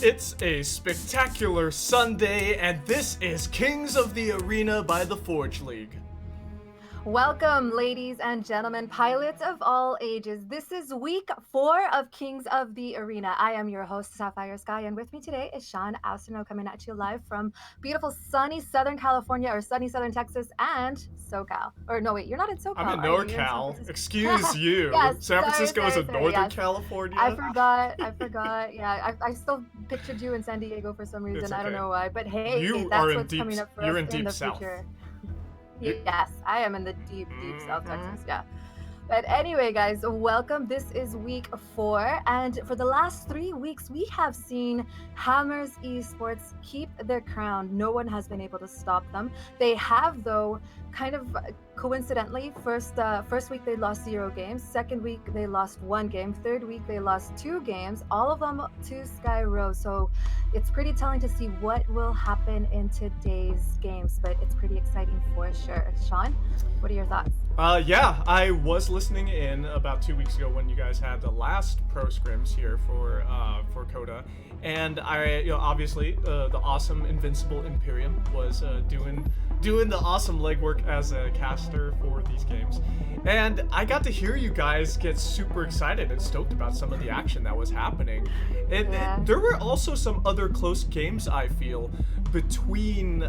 It's a spectacular Sunday, and this is Kings of the Arena by the Forge League. Welcome, ladies and gentlemen, pilots of all ages. This is week 4 of Kings of the Arena. I am your host, Sapphire Sky, and with me today is Sean Austino coming at you live from beautiful sunny Southern California, or sunny Southern Texas, and SoCal. Or no, wait, you're not in SoCal. I'm in NorCal. Excuse you. Yes, San Francisco is in Northern yes. California. I forgot. Yeah, I still pictured you in San Diego for some reason. Okay. I don't know why, but hey, you that's are in what's deep, coming up for you're us in deep the south. future. Yes, I am in the deep South Texas, yeah. But anyway, guys, welcome. This is week 4, and for the last 3 weeks, we have seen Hammers Esports keep their crown. No one has been able to stop them. They have, though, kind of coincidentally, first week they lost 0 games. Second week they lost 1 game. Third week they lost 2 games, all of them to Skyrose. So it's pretty telling to see what will happen in today's games, but it's pretty exciting for sure. Sean, what are your thoughts? Yeah, I was listening in about 2 weeks ago when you guys had the last pro scrims here for Coda, and I, obviously the awesome Invincible Imperium was doing the awesome legwork as a caster for these games, and I got to hear you guys get super excited and stoked about some of the action that was happening. And there were also some other close games, I feel, between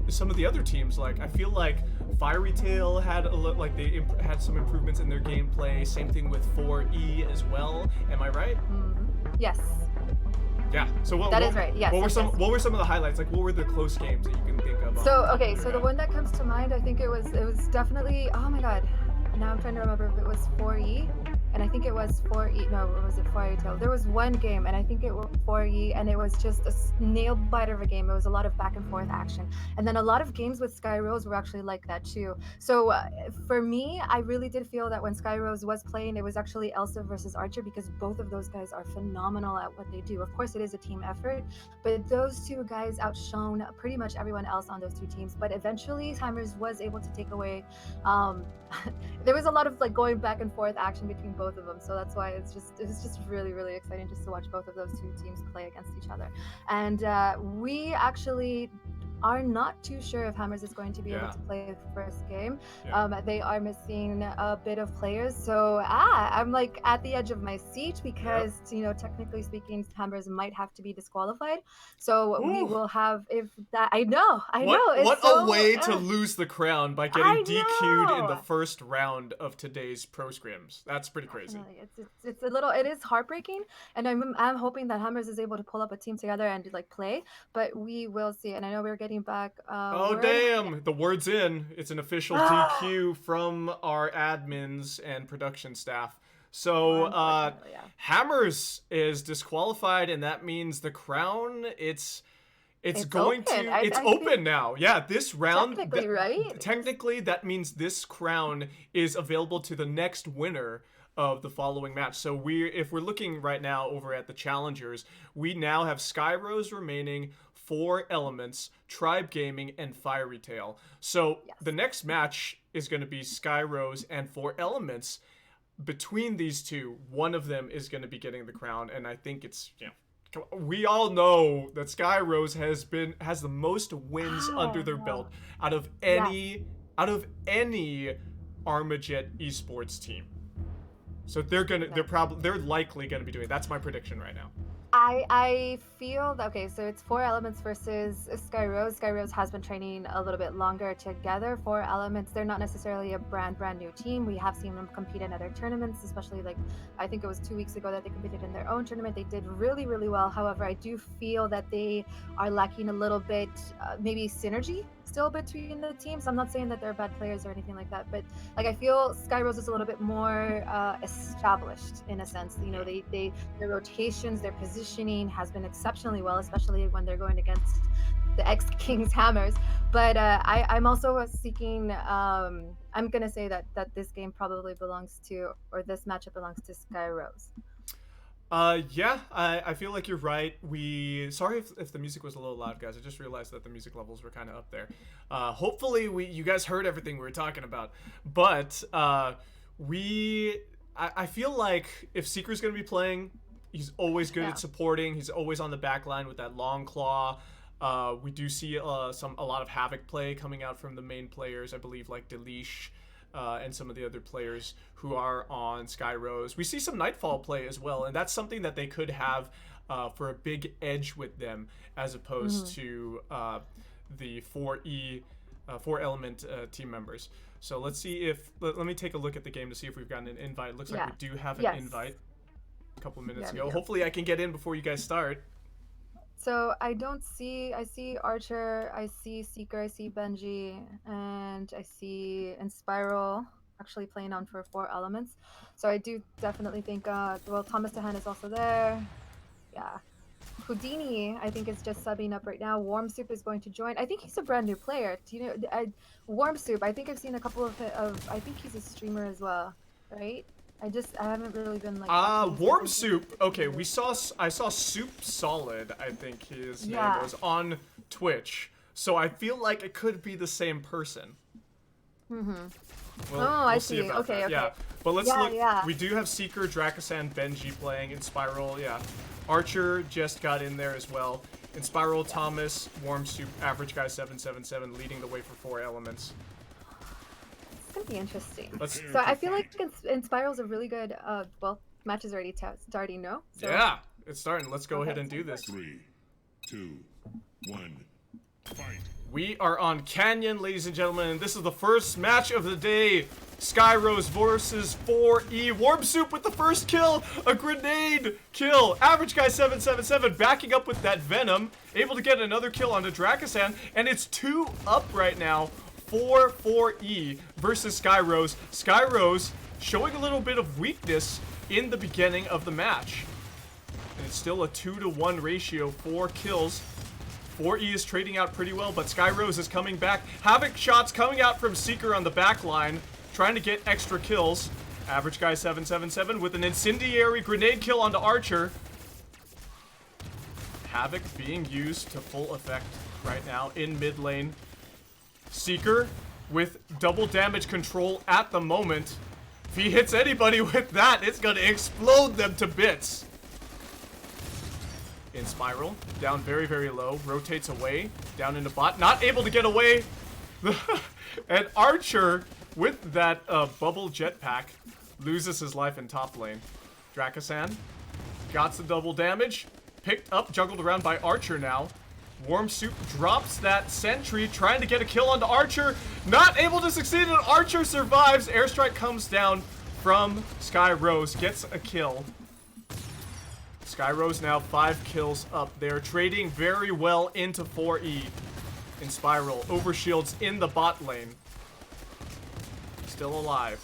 some of the other teams. Like, I feel like FieryTale had they had some improvements in their gameplay. Same thing with 4E as well. Am I right? Yes. Yeah. So what is right. Yes. What were some of the highlights? Like, what were the close games that you can think of? So the one that comes to mind, I think it was definitely, oh my god, now I'm trying to remember if it was 4E, and I think it was 4E. No, was it FieryTale? There was one game, and I think it was 4E, and it was just a nail biter of a game. It was a lot of back and forth action, and then a lot of games with Skyrose were actually like that too. So for me, I really did feel that when Skyrose was playing, it was actually Elsa versus Archer, because both of those guys are phenomenal at what they do. Of course, it is a team effort, but those two guys outshone pretty much everyone else on those two teams. But eventually, Hammers was able to take away. There was a lot of going back and forth action between both of them, so that's why it's just really, really exciting just to watch both of those two teams play against each other. And we actually are not too sure if Hammers is going to be able to play the first game. They are missing a bit of players, so I'm like at the edge of my seat, because technically speaking, Hammers might have to be disqualified. So we will have, if that, I know. What a way to lose the crown, by getting DQ'd in the first round of today's pro scrims. That's pretty crazy. It's a little, it is heartbreaking, and I'm hoping that Hammers is able to pull up a team together and play, but we will see. And I know we're getting back damn, the word's in. It's an official DQ from our admins and production staff. So Hammers is disqualified, and that means the crown, it's open now. Yeah, this round technically, right? Technically, that means this crown is available to the next winner of the following match. So if we're looking right now over at the challengers, we now have Skyrose remaining, 4Elements, Tribe Gaming, and FieryTale. So the next match is going to be Skyrose and 4Elements. Between these two, one of them is going to be getting the crown, and I think it's we all know that Skyrose has the most wins under their belt out of any Armajet Esports team. So they're likely gonna be doing it. That's my prediction right now. I feel that, okay, so it's 4Elements versus Skyrose. Skyrose has been training a little bit longer together. 4Elements, they're not necessarily a brand new team. We have seen them compete in other tournaments, especially I think it was 2 weeks ago that they competed in their own tournament. They did really, really well. However, I do feel that they are lacking a little bit, maybe synergy still between the teams. I'm not saying that they're bad players or anything like that, but I feel Skyrose is a little bit more established in a sense. Their rotations, their positioning has been exceptionally well, especially when they're going against the ex-Kings Hammers. But I'm also seeking, I'm gonna say that this game probably belongs to, or this matchup belongs to Skyrose. I feel like you're right. Sorry if the music was a little loud, guys. I just realized that the music levels were kind of up there. Hopefully you guys heard everything we were talking about. But I feel like if Seeker's going to be playing, He's always good Yeah. at supporting. He's always on the back line with that long claw. We do see a lot of Havoc play coming out from the main players, I believe, like Delish and some of the other players who are on Skyrose. We see some Nightfall play as well, and that's something that they could have for a big edge with them, as opposed to the 4-element team members. So let's see if let me take a look at the game to see if we've gotten an invite. It looks like we do have an invite a couple of minutes ago. Hopefully I can get in before you guys start. So I see Archer, I see Seeker, I see Benji, and I see Inspiral actually playing on for 4Elements. So I do definitely think, well, Thomas DeHaan is also there. Yeah. Houdini, I think, is just subbing up right now. Warm Soup is going to join. I think he's a brand new player. Do you know, Warm Soup, I think I've seen a couple of I think he's a streamer as well, right? I haven't really been like. Warm Soup. Okay, I saw Soup Solid, I think his name was, on Twitch. So I feel like it could be the same person. We'll I see see. about Okay, that. okay. Yeah, but let's look. Yeah. We do have Seeker, Dracasan, Benji playing. Inspiral, yeah. Archer just got in there as well. Inspiral, Thomas, Warm Soup, Average Guy 777 leading the way for 4Elements. It's gonna be interesting. So I feel like Inspiral's a really good. Well, match is already starting. No. So. Yeah, it's starting. Let's go ahead and do this. 3, 2, 1, fight. We are on Canyon, ladies and gentlemen, and this is the first match of the day. Skyrose versus 4E. Warm Soup with the first kill. A grenade kill. Average Guy 777 backing up with that Venom. Able to get another kill onto Dracasan. And it's 2 up right now for 4E versus Skyrose. Skyrose showing a little bit of weakness in the beginning of the match. And it's still a 2-to-1 ratio, 4 kills. 4E is trading out pretty well, but Skyrose is coming back. Havoc shots coming out from Seeker on the back line, trying to get extra kills. Average Guy 777 with an incendiary grenade kill onto Archer. Havoc being used to full effect right now in mid lane. Seeker with double damage control at the moment. If he hits anybody with that, it's gonna explode them to bits. In Spiral, down very, very low, rotates away, down into bot, not able to get away. And Archer, with that bubble jetpack, loses his life in top lane. Dracasan got some double damage, picked up, juggled around by Archer now. Warm Soup drops that sentry, trying to get a kill onto Archer, not able to succeed, and Archer survives. Airstrike comes down from Skyrose, gets a kill. Skyrose now 5 kills up. They're trading very well into 4E. In Spiral, overshields in the bot lane. Still alive.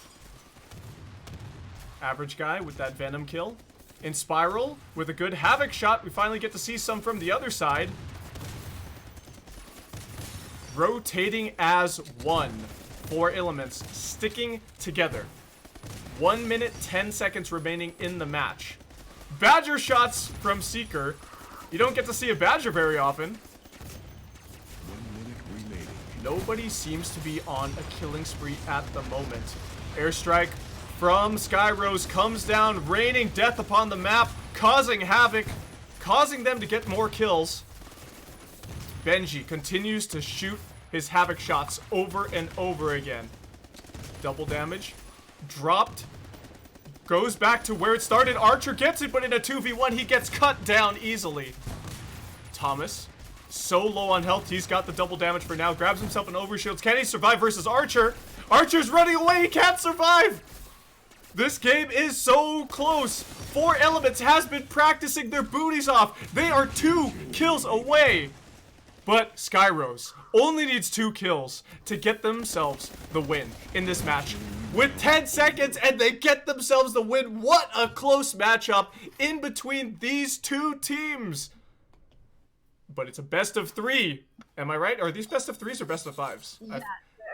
Average Guy with that Venom kill. In Spiral, with a good Havoc shot, we finally get to see some from the other side. Rotating as one. 4Elements sticking together. 1 minute, 10 seconds remaining in the match. Badger shots from Seeker. You don't get to see a Badger very often. 1 minute remaining. Nobody seems to be on a killing spree at the moment. Airstrike from Skyrose comes down, raining death upon the map, causing havoc, causing them to get more kills. Benji continues to shoot his Havoc shots over and over again. Double damage. Dropped. Goes back to where it started. Archer gets it, but in a 2v1, he gets cut down easily. Thomas, so low on health, he's got the double damage for now. Grabs himself an overshields. Can he survive versus Archer? Archer's running away. He can't survive. This game is so close. 4Elements has been practicing their booties off. They are 2 kills away. But Skyrose only needs 2 kills to get themselves the win in this match. With 10 seconds, and they get themselves the win. What a close matchup in between these 2 teams. But it's a best of 3. Am I right? Are these best of 3s or best of 5s? Yeah,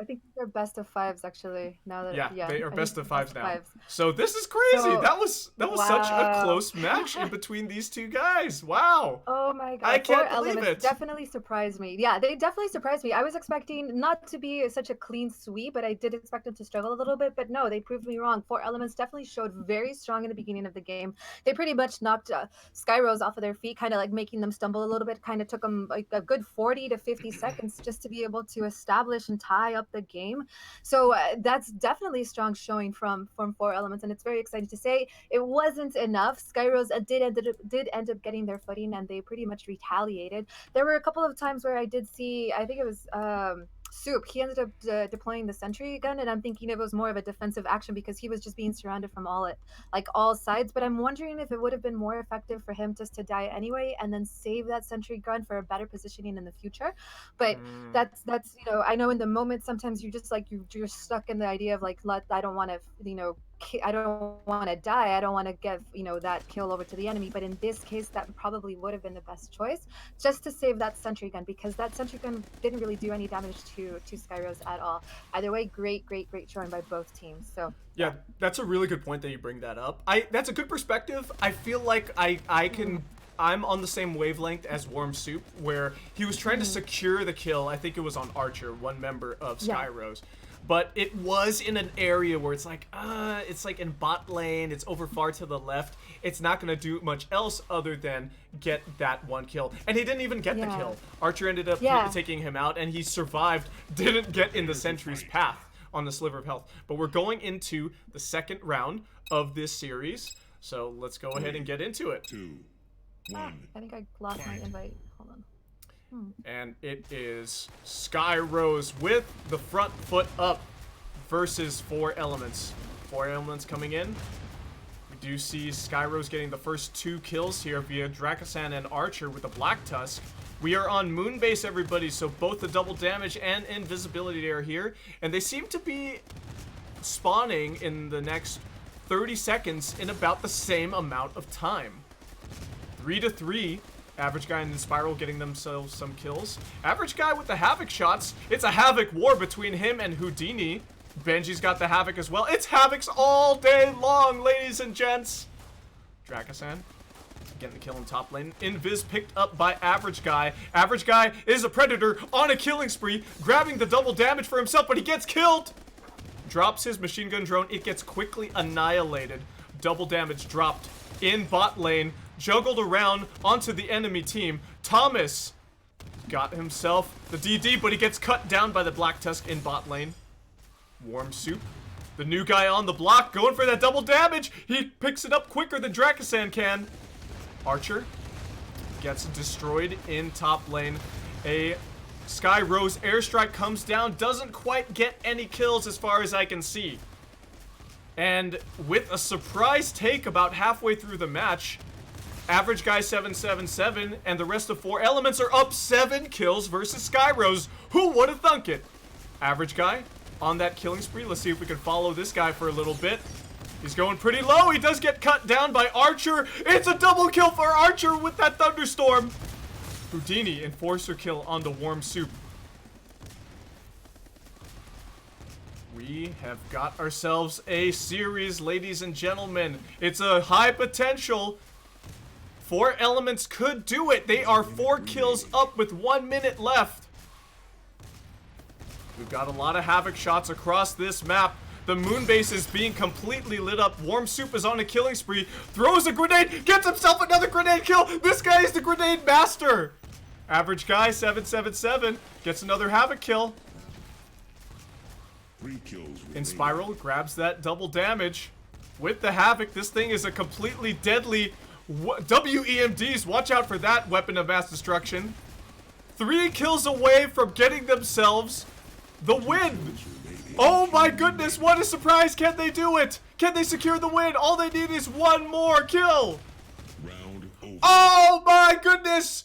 I think they're best of fives actually. Now that Yeah, they are I think best of fives best now. fives. So this is crazy. So That was such a wow. close match in between these two guys. Wow. Oh my I God, can't Four believe Elements it. definitely surprised me. Yeah, they definitely surprised me. I was expecting not to be such a clean sweep, but I did expect them to struggle a little bit. But no, they proved me wrong. Four Elements definitely showed very strong in the beginning of the game. They pretty much knocked Skyrose off of their feet, kind of like making them stumble a little bit. Kind of took them like a good 40 to 50 seconds just to be able to establish and tie up the game. So that's definitely a strong showing from Four Elements, and it's very exciting to say. It wasn't enough. Skyrose did end up getting their footing, and they pretty much retaliated. There were a couple of times where I did see, I think it was Soup. He ended up deploying the sentry gun, and I'm thinking it was more of a defensive action because he was just being surrounded from all sides. But I'm wondering if it would have been more effective for him just to die anyway, and then save that sentry gun for a better positioning in the future. But Mm. that's I know in the moment sometimes you just like you're stuck in the idea of like I don't want to I don't want to die. I don't want to give that kill over to the enemy. But in this case, that probably would have been the best choice, just to save that sentry gun, because that sentry gun didn't really do any damage to Skyrose at all. Either way, great showing by both teams. So Yeah, that's a really good point that you bring that up. That's a good perspective. I feel like I'm on the same wavelength as Warm Soup, where he was trying to secure the kill. I think it was on Archer, one member of Yeah. Skyrose. But it was in an area where it's like in bot lane, it's over far to the left. It's not going to do much else other than get that one kill. And he didn't even get the kill. Archer ended up taking him out, and he survived, didn't get in the sentry's path on the sliver of health. But we're going into the second round of this series, so let's go ahead and get into it. 2, 1. I think I lost my invite. Hold on. And it is Skyrose with the front foot up versus 4Elements. 4Elements coming in. We do see Skyrose getting the first 2 kills here via Dracasan and Archer with the Black Tusk. We are on Moonbase, everybody, so both the double damage and invisibility are here. And they seem to be spawning in the next 30 seconds in about the same amount of time. 3-3. Average guy and the Spiral getting themselves some kills. Average guy with the Havoc shots. It's a Havoc war between him and Houdini. Benji's got the Havoc as well. It's Havocs all day long, ladies and gents. Dracasan getting the kill in top lane. Invis picked up by Average Guy. Average Guy is a Predator on a killing spree, grabbing the double damage for himself, but he gets killed. Drops his machine gun drone. It gets quickly annihilated. Double damage dropped in bot lane. Juggled around onto the enemy team. Thomas got himself the DD, but he gets cut down by the Black Tusk in bot lane. Warm Soup, the new guy on the block, going for that double damage. He picks it up quicker than Dracasan can. Archer gets destroyed in top lane. A Skyrose airstrike comes down, doesn't quite get any kills as far as I can see. And with a surprise take about halfway through the match, Average Guy 777 and the rest of 4Elements are up 7 kills versus Skyrose. Who would have thunk it? Average Guy on that killing spree. Let's see if we can follow this guy for a little bit. He's going pretty low. He does get cut down by Archer. It's a double kill for Archer with that thunderstorm. Houdini enforcer kill on the Warm Soup. We have got ourselves a series, ladies and gentlemen. It's a high potential. 4Elements could do it. They are 4 kills up with 1 minute left. We've got a lot of Havoc shots across this map. The Moonbase is being completely lit up. Warm Soup is on a killing spree. Throws a grenade. Gets himself another grenade kill. This guy is the grenade master. Average Guy 777 gets another Havoc kill. 3 kills. In Spiral grabs that double damage. With the Havoc, this thing is a completely deadly WEMDs. Watch out for that weapon of mass destruction. 3 kills away from getting themselves the win. Oh my goodness, what a surprise. Can they do it? Can they secure the win? All they need is 1 more kill. Round over. Oh my goodness.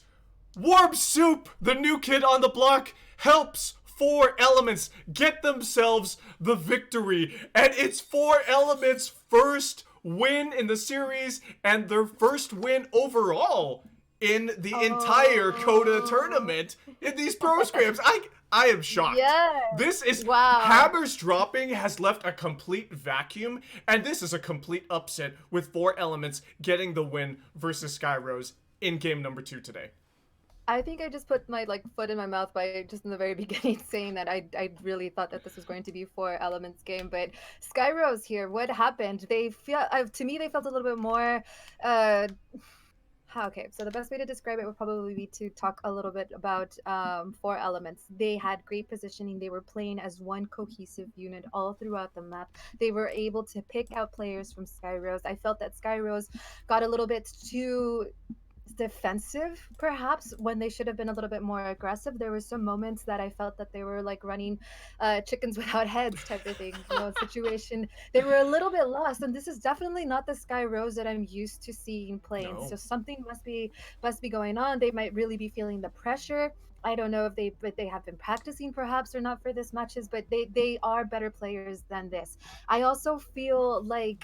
Warm Soup, the new kid on the block, helps 4Elements get themselves the victory. And it's 4Elements' first win in the series and their first win overall in the entire Coda tournament in these pro scrims. I am shocked. Yes. This is Wow. Hammers dropping has left a complete vacuum, and this is a complete upset with 4Elements getting the win versus Skyrose in game number 2 today. I think I just put my foot in my mouth by just in the very beginning saying that I really thought that this was going to be 4Elements game, but Skyrose here, what happened? They feel to me they felt a little bit more okay, so the best way to describe it would probably be to talk a little bit about 4Elements. They had great positioning. They were playing as one cohesive unit all throughout the map. They were able to pick out players from Skyrose. I felt that Skyrose got a little bit too defensive perhaps when they should have been a little bit more aggressive. There were some moments that I felt that they were like running chickens without heads type of thing, situation. They were a little bit lost, and this is definitely not the Skyrose that I'm used to seeing playing. No. So something must be going on. They might really be feeling the pressure. I don't know if they have been practicing perhaps or not for this matches, but they are better players than this. I also feel like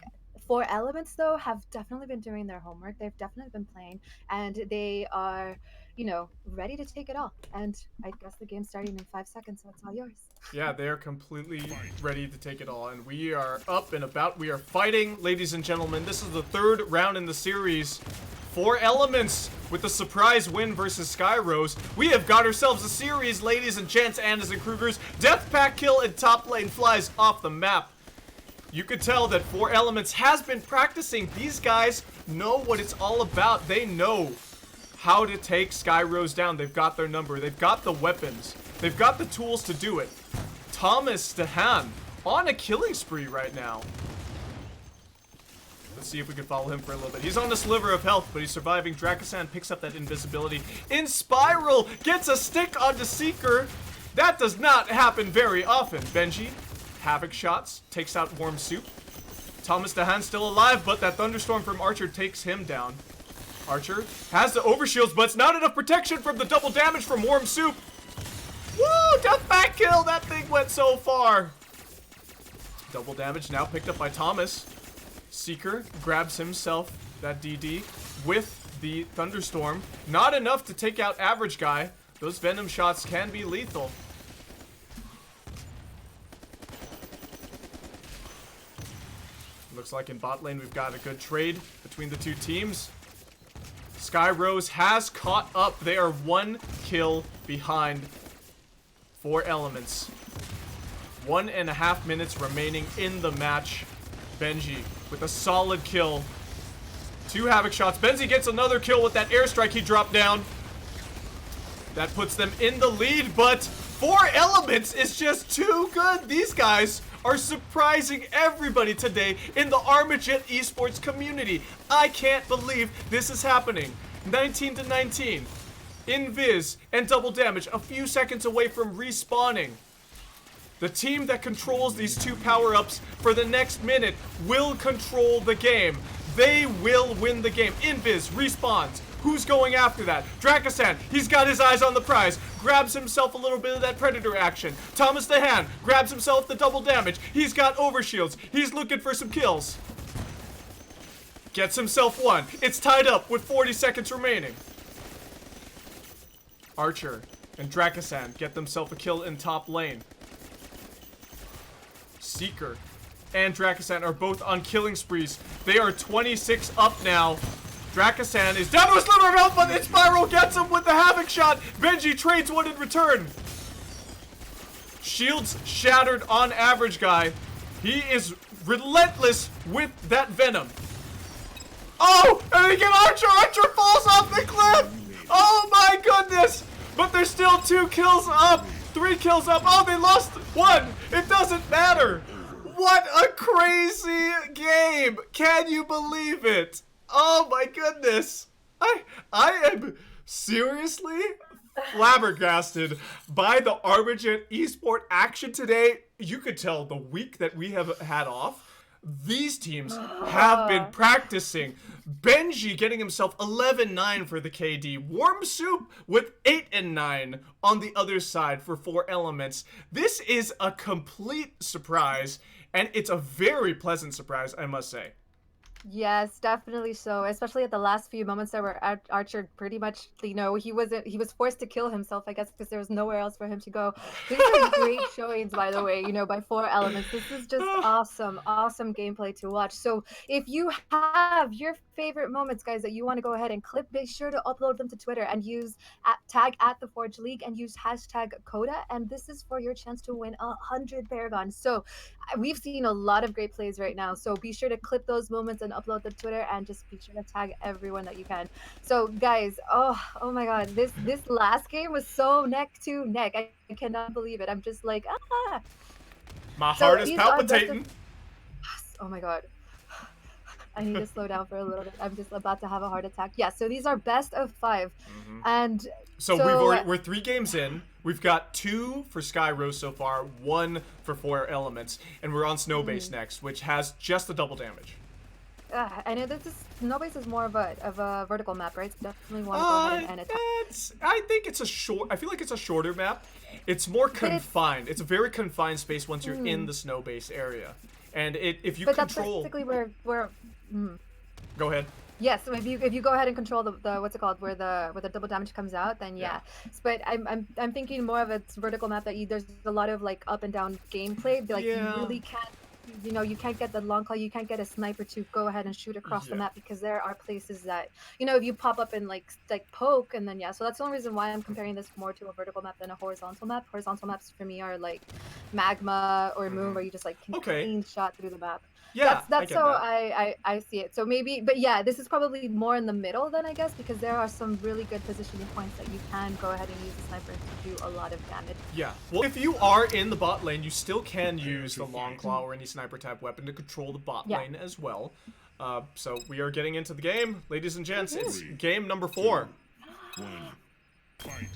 4Elements though have definitely been doing their homework. They've definitely been playing, and they are, ready to take it all. And I guess the game's starting in 5 seconds, so it's all yours. Yeah, they're completely ready to take it all, and we are up and about. We are fighting, ladies and gentlemen. This is the 3rd round in the series. 4Elements with a surprise win versus Skyrose. We have got ourselves a series, ladies and gents, Annas and Krugers. Death pack kill and top lane flies off the map. You could tell that 4Elements has been practicing. These guys know what it's all about. They know how to take Skyrose down. They've got their number. They've got the weapons. They've got the tools to do it. Thomas Stahan on a killing spree right now. Let's see if we can follow him for a little bit. He's on a sliver of health, but he's surviving. Dracosan picks up that invisibility. In Spiral, gets a stick onto Seeker. That does not happen very often. Benji, Havoc shots, takes out Warm Soup. Thomas Dahan still alive, but that Thunderstorm from Archer takes him down. Archer has the overshields, but it's not enough protection from the double damage from Warm Soup. Woo! Death back kill! That thing went so far. Double damage now picked up by Thomas. Seeker grabs himself that DD with the Thunderstorm. Not enough to take out Average Guy. Those Venom shots can be lethal. Looks like in bot lane we've got a good trade between the two teams. Skyrose has caught up. They are 1 kill behind 4Elements. 1.5 minutes remaining in the match. Benji with a solid kill. 2 Havoc shots. Benji gets another kill with that airstrike he dropped down. That puts them in the lead, but 4Elements is just too good. These guys are surprising everybody today in the Armajet Esports community. I can't believe this is happening. 19-19. Invis and double damage a few seconds away from respawning. The team that controls these 2 power-ups for the next minute will control the game. They will win the game. Invis respawns. Who's going after that? Dracosan, he's got his eyes on the prize. Grabs himself a little bit of that Predator action. Thomas the Hand grabs himself the double damage. He's got overshields. He's looking for some kills. Gets himself 1. It's tied up with 40 seconds remaining. Archer and Dracosan get themselves a kill in top lane. Seeker and Dracosan are both on killing sprees. They are 26 up now. Dracosan is down to a sliver of health, but Spiral gets him with the Havoc shot. Benji trades one in return. Shields shattered on Average Guy. He is relentless with that Venom. Oh, and again Archer! Archer falls off the cliff! Oh my goodness! But there's still 2 kills up, 3 kills up. Oh, they lost 1. It doesn't matter. What a crazy game! Can you believe it? Oh my goodness. I am seriously flabbergasted by the Armajet Esport action today. You could tell the week that we have had off, these teams have been practicing. Benji getting himself 11-9 for the KD. Warm Soup with 8-9 on the other side for 4Elements. This is a complete surprise, and it's a very pleasant surprise, I must say. Yes, definitely so. Especially at the last few moments that were Archer pretty much, he was forced to kill himself, I guess, because there was nowhere else for him to go. These are great showings, by the way, by 4 Elements. This is just awesome, awesome gameplay to watch. So if you have your favorite moments, guys, that you want to go ahead and clip, be sure to upload them to Twitter and use tag at the Forge League and use hashtag Coda. And this is for your chance to win 100 Paragons. So we've seen a lot of great plays right now, so be sure to clip those moments and upload to Twitter, and just be sure to tag everyone that you can. So guys, oh my god, this last game was so neck to neck. I cannot believe it. I'm just like, ah. My So heart is these are best of- palpitating. Oh my god. I need to slow down for a little bit. I'm just about to have a heart attack. Yeah, so these are best of 5. And So we're 3 games in. We've got 2 for Skyrose so far, 1 for 4 Elements, and we're on Snowbase next, which has just the double damage. and Snowbase is more of a vertical map, right? So definitely want to go ahead and attack. I think it's I feel like it's a shorter map. It's more confined. It's a very confined space once you're in the Snowbase area. And if you But control... that's basically where Go ahead. Yes, so if you go ahead and control the what's it called, where the double damage comes out, then yeah. But I'm thinking more of a vertical map that there's a lot of like up and down gameplay. Like you really can't, you can't get the long claw, you can't get a sniper to go ahead and shoot across the map, because there are places that if you pop up and like poke, and then so that's the only reason why I'm comparing this more to a vertical map than a horizontal map. Horizontal maps for me are like Magma or Moon, where you just like can clean shot through the map. Yeah, that's how I see it. So maybe, but yeah, this is probably more in the middle then, I guess, because there are some really good positioning points that you can go ahead and use the sniper to do a lot of damage. Yeah, well, if you are in the bot lane, you still can use the long claw or any sniper type weapon to control the bot lane as well. So we are getting into the game, ladies and gents. It's game number 4. 1. Fight.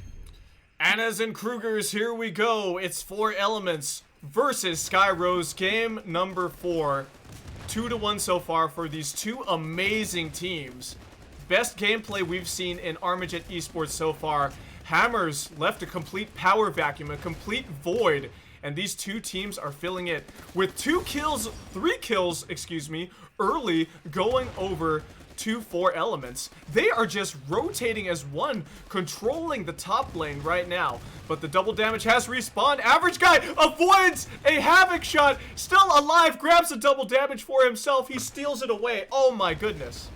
Annas and Krugers, here we go. It's 4 Elements versus Skyrose, game number 4. 2-1 so far for these 2 amazing teams. Best gameplay we've seen in Armajet Esports so far. Hammers left a complete power vacuum, a complete void, and these 2 teams are filling it with 3 kills, excuse me, early, going over to 4 Elements. They are just rotating as one, controlling the top lane right now. But the double damage has respawned. Average Guy avoids a Havoc shot. Still alive, grabs the double damage for himself. He steals it away. Oh my goodness.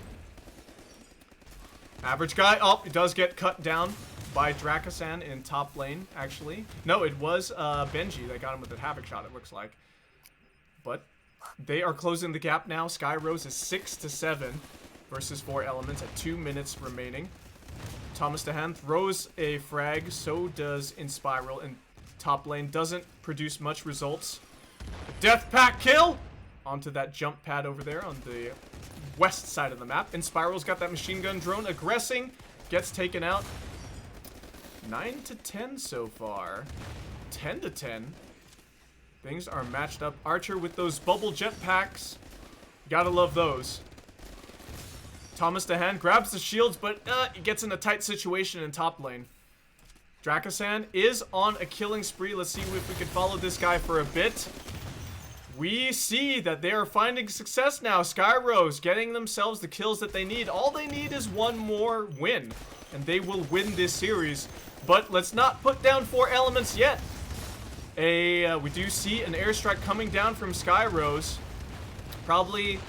Average Guy, he does get cut down by Dracasan in top lane, actually. No, it was Benji that got him with the Havoc shot, it looks like. But they are closing the gap now. Skyrose is 6-7. Versus 4 Elements at 2 minutes remaining. Thomas DeHaan throws a frag, so does Inspiral in top lane. Doesn't produce much results. Death Pack kill! Onto that jump pad over there on the west side of the map. Inspiral's got that machine gun drone aggressing. Gets taken out. 9-10 so far. 10-10. Things are matched up. Archer with those bubble jetpacks. Gotta love those. Thomas DeHaan grabs the shields, but he gets in a tight situation in top lane. Dracasan is on a killing spree. Let's see if we can follow this guy for a bit. We see that they are finding success now. Skyrose getting themselves the kills that they need. All they need is one more win, and they will win this series. But let's not put down 4 Elements yet. We do see an airstrike coming down from Skyrose. Probably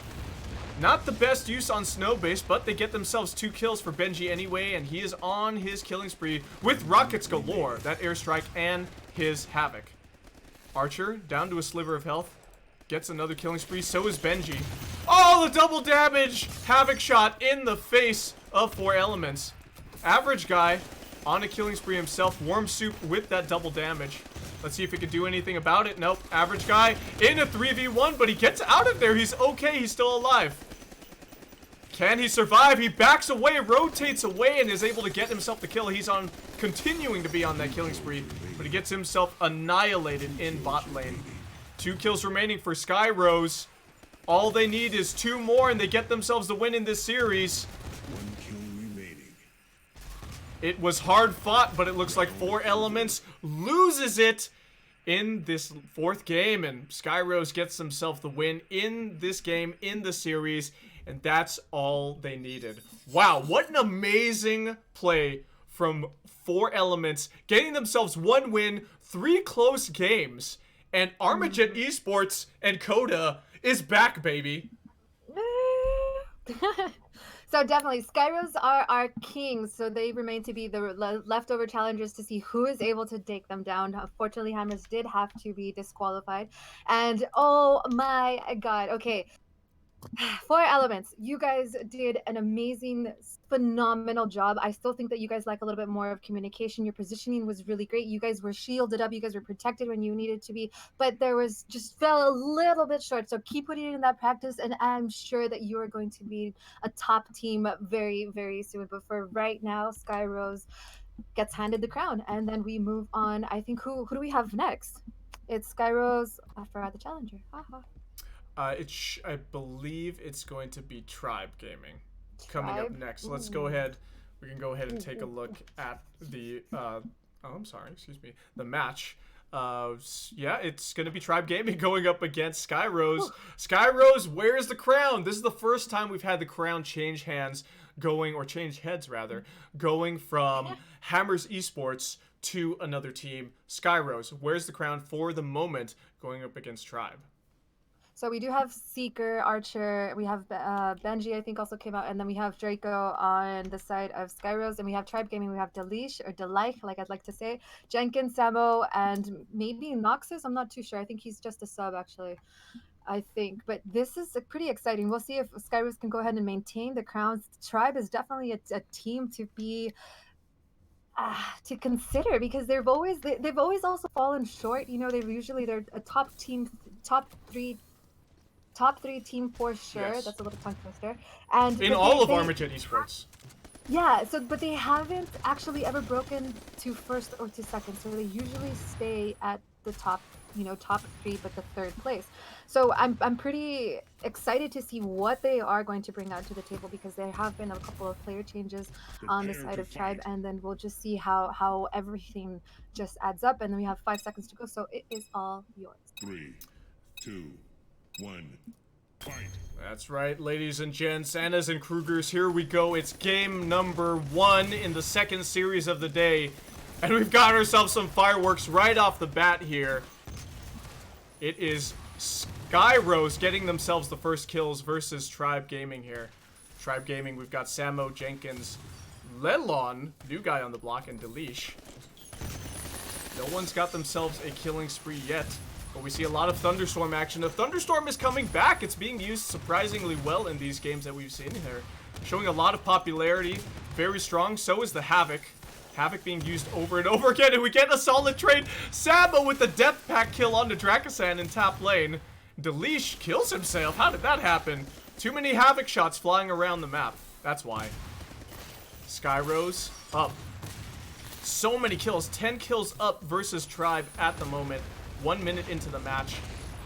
not the best use on Snowbase, but they get themselves 2 kills for Benji anyway, and he is on his killing spree with rockets galore, that airstrike and his Havoc. Archer, down to a sliver of health, gets another killing spree, so is Benji. Oh, the double damage Havoc shot in the face of 4 Elements. Average Guy on a killing spree himself, warm soup with that double damage. Let's see if he can do anything about it. Nope. Average Guy in a 3v1, but he gets out of there. He's okay. He's still alive. Can he survive? He backs away, rotates away, and is able to get himself the kill. He's continuing to be on that killing spree, but he gets himself annihilated in bot lane. 2 kills remaining for Skyrose. All they need is 2 more, and they get themselves the win in this series. 1 kill remaining. It was hard fought, but it looks like 4 Elements loses it in this 4th game, and Skyrose gets himself the win in this game, in the series. and that's all they needed. Wow, what an amazing play from 4Elements, getting themselves 1 win, 3 close games, and Armajet Esports and Coda is back, baby. So definitely, Skyrose are our kings, so they remain to be the leftover challengers to see who is able to take them down. Unfortunately, Hammers did have to be disqualified, and oh my god, okay. 4Elements, you guys did an amazing, phenomenal job. I still think that you guys lack a little bit more of communication. Your positioning was really great. You guys were shielded up. You guys were protected when you needed to be, but there was just fell a little bit short. So keep putting it in that practice, and I'm sure that you are going to be a top team very, very soon. But for right now, Skyrose gets handed the crown, and then we move on. I think who do we have next? It's Skyrose. I forgot the challenger. Haha. I believe it's going to be Tribe Gaming coming up next. Ooh. Let's go ahead. We can go ahead and take a look at the the match. Yeah, it's going to be Tribe Gaming going up against Skyrose. Skyrose, where's the crown? This is the first time we've had the crown change heads rather, going from Hammers Esports to another team. Skyrose, where's the crown for the moment going up against Tribe? So we do have Seeker, Archer, we have Benji, I think, also came out, and then we have Draco on the side of Skyrose, and we have Tribe Gaming, we have Delish, or Delich, like I'd like to say, Jenkins, Samo, and maybe Noxus, I'm not too sure. I think he's just a sub, actually, I think. But this is pretty exciting. We'll see if Skyrose can go ahead and maintain the crowns. Tribe is definitely a team to be... to consider, because they've always also fallen short. You know, they're a top three team for sure. Yes. That's a little tongue twister. And in all of Armajet Esports. Yeah, but they haven't actually ever broken to first or to second. So they usually stay at the top 3, but the 3rd place. So I'm pretty excited to see what they are going to bring out to the table, because there have been a couple of player changes on the side of Tribe, and then we'll just see how everything just adds up. And then we have 5 seconds to go, so it is all yours. 3, 2, 1, fight. That's right, ladies and gents, Annas and Krugers, here we go. It's game number 1 in the 2nd series of the day, and we've got ourselves some fireworks right off the bat here. It is Skyrose getting themselves the first kills versus Tribe Gaming here. Tribe Gaming, we've got Samo, Jenkins, Lelon, new guy on the block, and Delish. No one's got themselves a killing spree yet. But we see a lot of Thunderstorm action. The Thunderstorm is coming back. It's being used surprisingly well in these games that we've seen here. Showing a lot of popularity. Very strong. So is the Havoc. Havoc being used over and over again. And we get a solid trade. Samo with the Death Pack kill onto Dracasan in top lane. Delish kills himself. How did that happen? Too many Havoc shots flying around the map. That's why. Skyrose up. So many kills. 10 kills up versus Tribe at the moment. 1 minute into the match.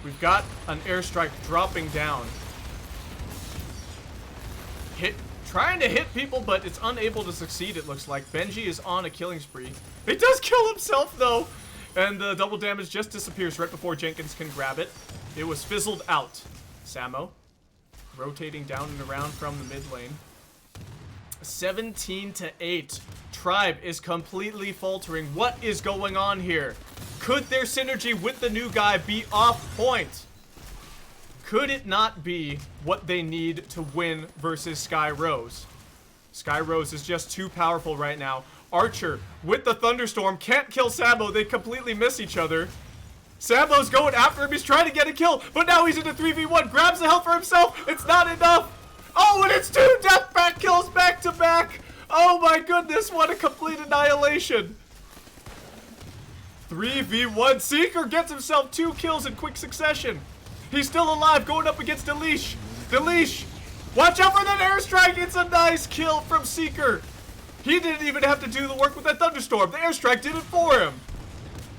We've got an airstrike dropping down. Trying to hit people, but it's unable to succeed, it looks like. Benji is on a killing spree. He does kill himself, though. And the double damage just disappears right before Jenkins can grab it. It was fizzled out. Samo rotating down and around from the mid lane. 17-8. Tribe is completely faltering. What is going on here? Could their synergy with the new guy be off point? Could it not be what they need to win versus Skyrose? Skyrose is just too powerful right now. Archer with the Thunderstorm can't kill Samo. They completely miss each other. Samo's going after him. He's trying to get a kill, but now he's in a 3v1. Grabs the health for himself. It's not enough. Oh, and it's 2 death pack kills back to back. Oh my goodness, what a complete annihilation. 3v1. Seeker gets himself 2 kills in quick succession. He's still alive, going up against Delish. Delish, watch out for that airstrike. It's a nice kill from Seeker. He didn't even have to do the work with that Thunderstorm. The airstrike did it for him.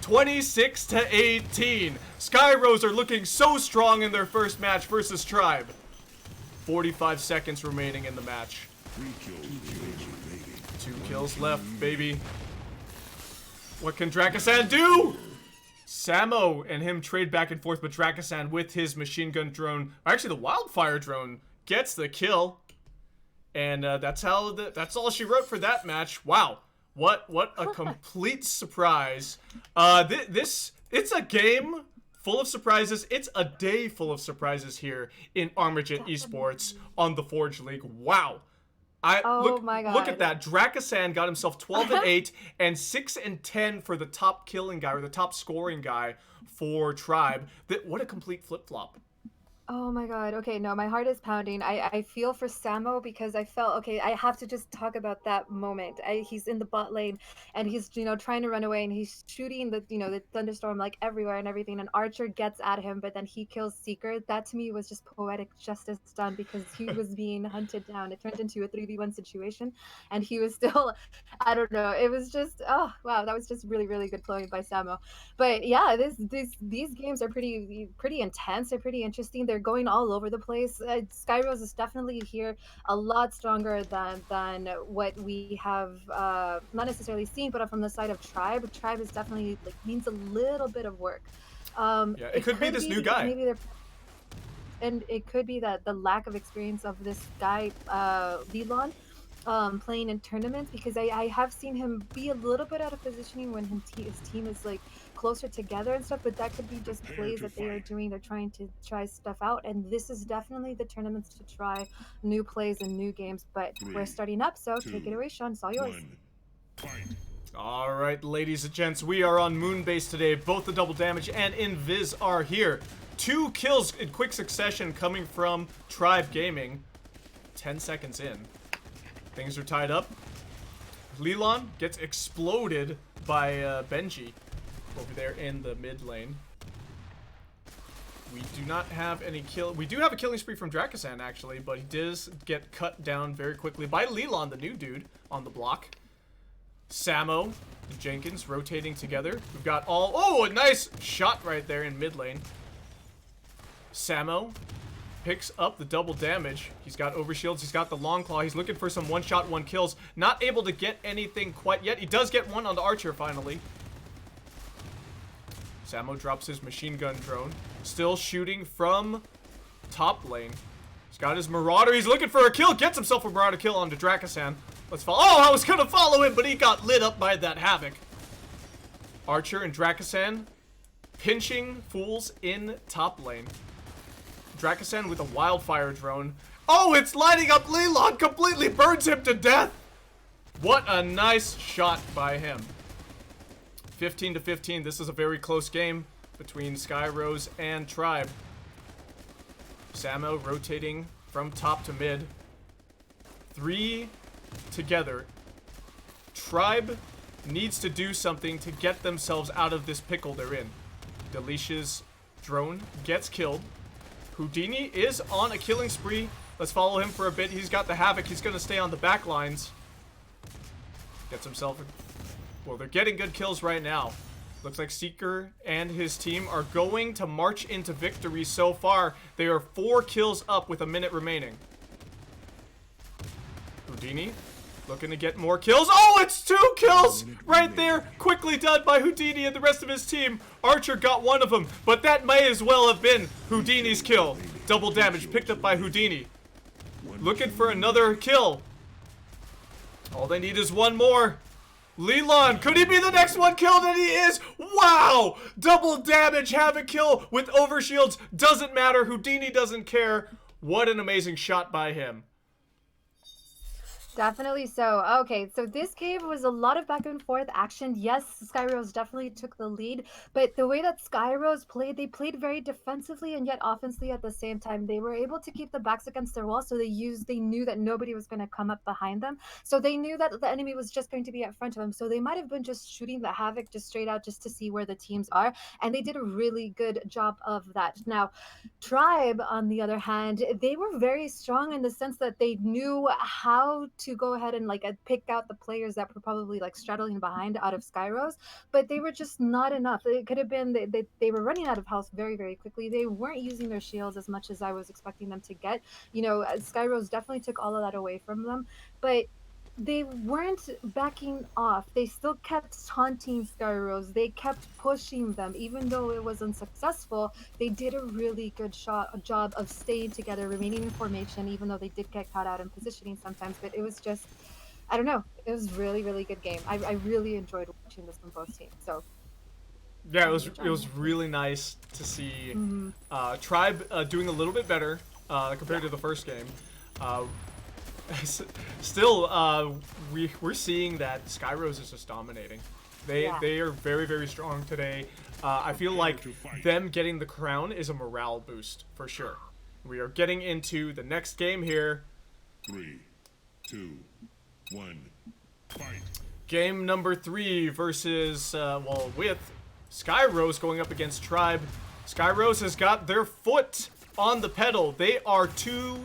26-18. Skyrose are looking so strong in their first match versus Tribe. 45 seconds remaining in the match. 2 kills left, baby. What can Dracasan do? Samo and him trade back and forth, but Dracasan with his machine gun drone, or actually the wildfire drone, gets the kill. And that's all she wrote for that match. Wow, what a complete surprise. It's a game full of surprises. It's a day full of surprises here in Armajet Esports on the Forge League. Wow. My God. Look at that. Drakasan got himself 12-8 and 6-10 for the top killing guy, or the top scoring guy for Tribe. What a complete flip-flop. Oh my God. Okay, no, my heart is pounding. I feel for Samo because I felt, okay, I have to just talk about that moment. He's in the bot lane and he's, trying to run away, and he's shooting the thunderstorm like everywhere and everything, and Archer gets at him, but then he kills Seeker. That to me was just poetic justice done because he was being hunted down. It turned into a 3v1 situation and he was still, I don't know. It was just, oh wow, that was just really, really good playing by Samo. But yeah, these games are pretty intense. They're pretty interesting. They're going all over the place. Skyrose is definitely here a lot stronger than what we have not necessarily seen, but from the side of Tribe. Tribe is definitely needs a little bit of work. It could be this new guy. Maybe and it could be that the lack of experience of this guy, Lilon, playing in tournaments, because I have seen him be a little bit out of positioning when his team is closer together and stuff, but that could be just plays that they are doing. They're trying to try stuff out, and this is definitely the tournaments to try new plays and new games, but we're starting up, so take it away, Sean. It's all yours. All right, ladies and gents, we are on Moonbase today. Both the Double Damage and Invis are here. 2 kills in quick succession coming from Tribe Gaming. 10 seconds in. Things are tied up. Lilon gets exploded by Benji over there in the mid lane. We do not have any kill. We do have a killing spree from Drakasan, actually, but he does get cut down very quickly by Lilon, the new dude, on the block. Samo and Jenkins rotating together. We've got a nice shot right there in mid lane. Samo picks up the double damage. He's got overshields. He's got the long claw. He's looking for some one-shot, one kills. Not able to get anything quite yet. He does get one on the Archer finally. Samo drops his machine gun drone. Still shooting from top lane. He's got his Marauder. He's looking for a kill. Gets himself a Marauder kill onto Drakasan. Let's follow. Oh, I was going to follow him, but he got lit up by that Havoc. Archer and Drakasan pinching fools in top lane. Drakasan with a wildfire drone. Oh, it's lighting up Lilon. Completely burns him to death. What a nice shot by him. 15-15. This is a very close game between Skyrose and Tribe. Samo rotating from top to mid. 3 together. Tribe needs to do something to get themselves out of this pickle they're in. Delicia's drone gets killed. Houdini is on a killing spree. Let's follow him for a bit. He's got the Havoc. He's going to stay on the back lines. Gets himself... Well, they're getting good kills right now. Looks like Seeker and his team are going to march into victory so far. They are 4 kills up with a minute remaining. Houdini looking to get more kills. Oh, it's 2 kills right there. Quickly done by Houdini and the rest of his team. Archer got one of them, but that may as well have been Houdini's kill. Double damage picked up by Houdini. Looking for another kill. All they need is one more. Lilon, could he be the next one killed? And he is. Wow! Double damage, Havoc kill with overshields. Doesn't matter. Houdini doesn't care. What an amazing shot by him. Definitely so. Okay, so this game was a lot of back and forth action. Yes, Skyrose definitely took the lead, but the way that Skyrose played, they played very defensively and yet offensively at the same time. They were able to keep the backs against their wall, so they knew that nobody was going to come up behind them. So they knew that the enemy was just going to be at front of them. So they might have been just shooting the Havoc just straight out just to see where the teams are, and they did a really good job of that. Now, Tribe, on the other hand, they were very strong in the sense that they knew how to go ahead and pick out the players that were probably straddling behind out of Skyrose, but they were just not enough. It could have been they were running out of health very, very quickly. They weren't using their shields as much as I was expecting them to get. Skyrose definitely took all of that away from them, but they weren't backing off. They still kept taunting Skyrose. They kept pushing them, even though it was unsuccessful. They did a really good job of staying together, remaining in formation, even though they did get caught out in positioning sometimes. But it was just, I don't know. It was really, really good game. I really enjoyed watching this from both teams. So yeah, it was really nice to see Tribe doing a little bit better compared to the first game. Still, we're seeing that Skyrose is just dominating. They are very, very strong today. I feel like them getting the crown is a morale boost for sure. We are getting into the next game here. 3, 2, 1, fight. Game number 3 versus, well, with Skyrose going up against Tribe. Skyrose has got their foot on the pedal. They are 2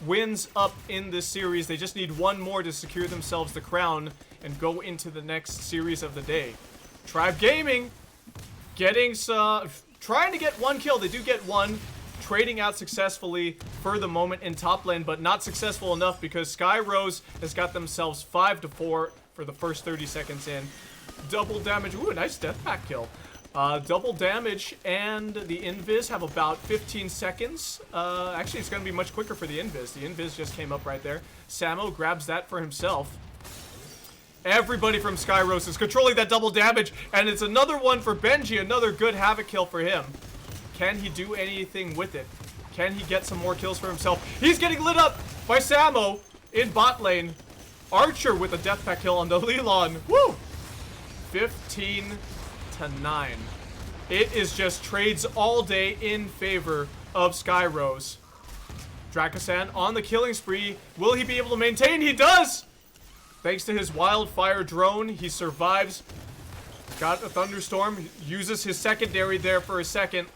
wins up in this series. They just need 1 more to secure themselves the crown and go into the next series of the day. Tribe Gaming getting trying to get 1 kill. They do get 1, trading out successfully for the moment in top lane, but not successful enough because Skyrose has got themselves 5-4 for the first 30 seconds in. Double damage. Ooh, a nice death pack kill. Double damage, and the invis have about 15 seconds. Actually, it's going to be much quicker for the invis. The invis just came up right there. Samo grabs that for himself. Everybody from Skyrose is controlling that double damage, and it's another one for Benji. Another good Havoc kill for him. Can he do anything with it? Can he get some more kills for himself? He's getting lit up by Samo in bot lane. Archer with a death pack kill on the Leland. Woo! 15-9. It is just trades all day in favor of Skyrose. Dracosan on the killing spree. Will he be able to maintain? He does! Thanks to his wildfire drone, he survives. Got a thunderstorm. He uses his secondary there for a second.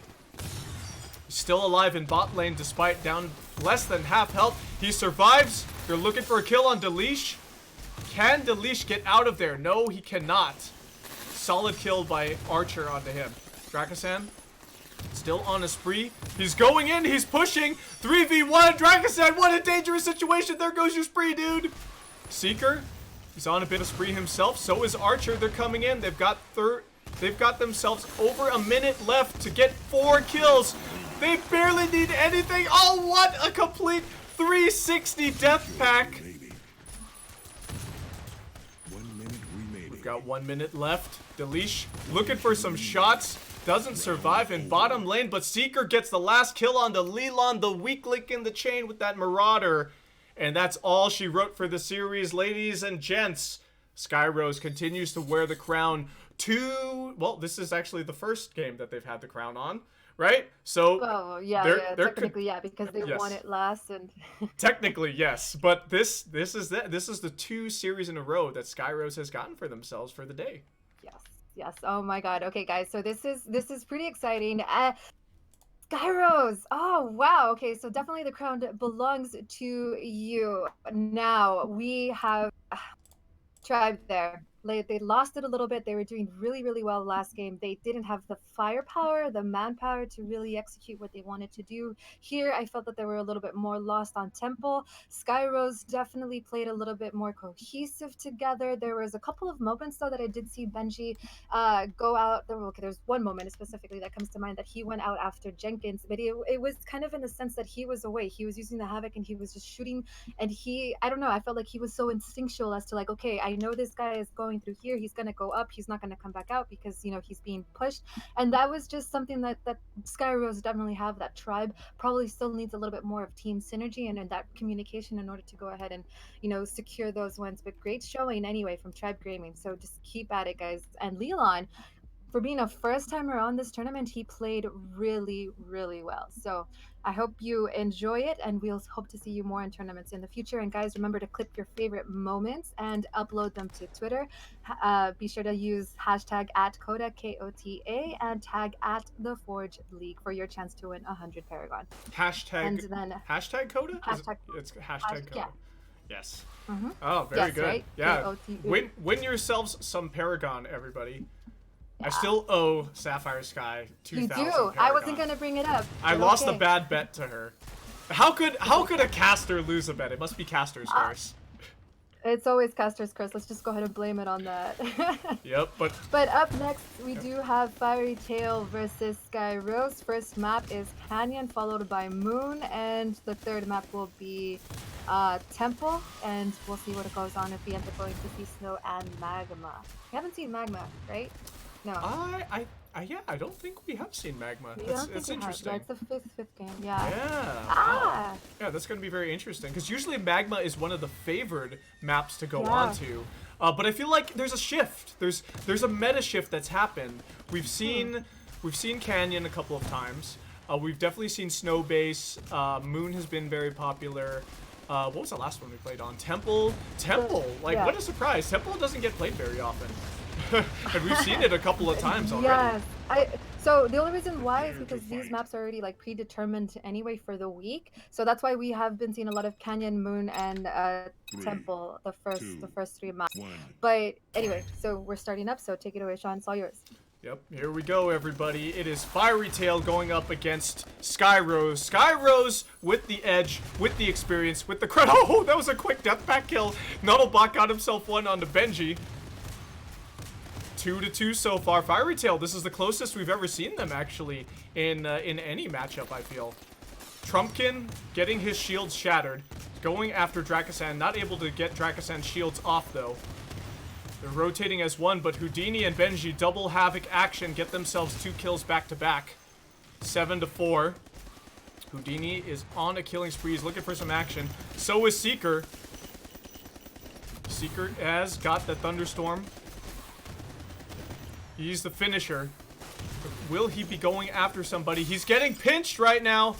Still alive in bot lane despite down less than half health. He survives. They're looking for a kill on Delish. Can Delish get out of there? No, he cannot. Solid kill by Archer onto him. Dracosan still on a spree. He's going in. He's pushing. 3v1. Dracosan, what a dangerous situation. There goes your spree, dude. Seeker, he's on a bit of spree himself. So is Archer. They're coming in. They've got themselves over a minute left to get 4 kills. They barely need anything. Oh, what a complete 360 death pack. We've got 1 minute left. Delish looking for some shots. Doesn't survive in bottom lane, but Seeker gets the last kill on the Leland, the weak link in the chain with that Marauder. And that's all she wrote for the series, ladies and gents. Skyrose continues to wear the crown. Well, this is actually the first game that they've had the crown on, right? So, they're technically, because they won it last, and technically, yes. But this is the 2 series in a row that Skyrose has gotten for themselves for the day. Yes. Oh my God. Okay, guys. So this is pretty exciting. Skyrose. Oh wow. Okay, so definitely the crown belongs to you. Now we have Tribe there. They lost it a little bit. They were doing really, really well last game. They didn't have the firepower, the manpower to really execute what they wanted to do. Here, I felt that they were a little bit more lost on tempo. Skyrose definitely played a little bit more cohesive together. There was a couple of moments, though, that I did see Benji go out. There's one moment specifically that comes to mind that he went out after Jenkins, but it was kind of in the sense that he was away. He was using the Havoc and he was just shooting, and I don't know, I felt like he was so instinctual as to like, okay, I know this guy is going through here, he's going to go up, he's not going to come back out because he's being pushed. And that was just something that Skyrose definitely have. That Tribe probably still needs a little bit more of team synergy and that communication in order to go ahead and secure those wins. But great showing anyway from Tribe Gaming, so just keep at it, guys. And Leland, for being a first timer on this tournament, he played really, really well. So I hope you enjoy it, and we'll hope to see you more in tournaments in the future. And guys, remember to clip your favorite moments and upload them to Twitter. Be sure to use hashtag @Kota, KOTA, and tag @TheForgeleague for your chance to win 100 Paragon. Hashtag Kota? It's hashtag Kota. Yeah. Yes. Mm-hmm. Oh, very good. Right? Yeah. Win yourselves some Paragon, everybody. Yeah. I still owe Sapphire Sky 2,000 You do. Paragon. I wasn't gonna bring it up. I lost a bad bet to her. How could a caster lose a bet? It must be caster's curse. It's always caster's curse. Let's just go ahead and blame it on that. Yep, but But up next, we do have FieryTale versus Skyrose. First map is Canyon, followed by Moon, and the third map will be Temple, and we'll see what it goes on if we end up going to see Snow and Magma. We haven't seen Magma, right? No. Yeah, I don't think we have seen Magma. We don't That's think we have. interesting. Yeah, it's the fifth game. Yeah. Yeah. Ah. Wow. Yeah, that's going to be very interesting because usually Magma is one of the favored maps to go Yeah. onto. But I feel like there's a shift. There's a meta shift that's happened. We've seen Canyon a couple of times. We've definitely seen Snow Base. Moon has been very popular. What was the last one we played on? Temple. Like, Yeah. what a surprise. Temple doesn't get played very often. And we've seen it a couple of times already. Yes. So the only reason why is because these maps are already like predetermined anyway for the week. So that's why we have been seeing a lot of Canyon, Moon, and Temple the first 3 maps. But anyway, so we're starting up. So take it away, Sean. It's all yours. Yep, here we go, everybody. It is FieryTale going up against Skyrose. Skyrose with the edge, with the experience, with the credit. Oh, that was a quick death pack kill. Nuddlebot got himself one onto Benji. 2-2 so far. FieryTale, this is the closest we've ever seen them, actually, in any matchup, I feel. Trumpkin getting his shields shattered. Going after Dracasan. Not able to get Dracasan's shields off, though. They're rotating as one, but Houdini and Benji double Havoc action, get themselves 2 kills back-to-back. 7-4. Houdini is on a killing spree. He's looking for some action. So is Seeker. Seeker has got the Thunderstorm. He's the finisher. Will he be going after somebody? He's getting pinched right now.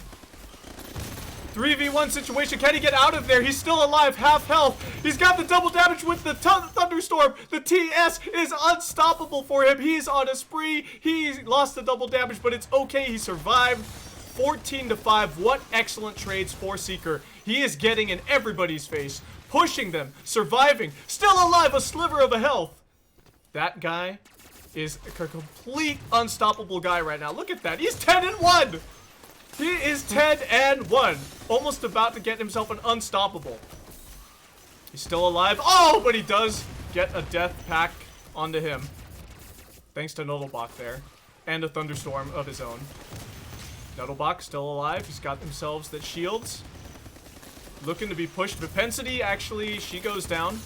3v1 situation. Can he get out of there? He's still alive. Half health. He's got the double damage with the Thunderstorm. The TS is unstoppable for him. He's on a spree. He lost the double damage, but it's okay. He survived. 14-5. What excellent trades for Seeker. He is getting in everybody's face. Pushing them. Surviving. Still alive. A sliver of a health. That guy is a complete unstoppable guy right now. Look at that. He's 10-1. He is 10-1. Almost about to get himself an unstoppable. He's still alive. Oh, but he does get a death pack onto him. Thanks to Nuddlebot there. And a thunderstorm of his own. Nuddlebot still alive. He's got themselves the shields. Looking to be pushed. Vipensity, actually, she goes down.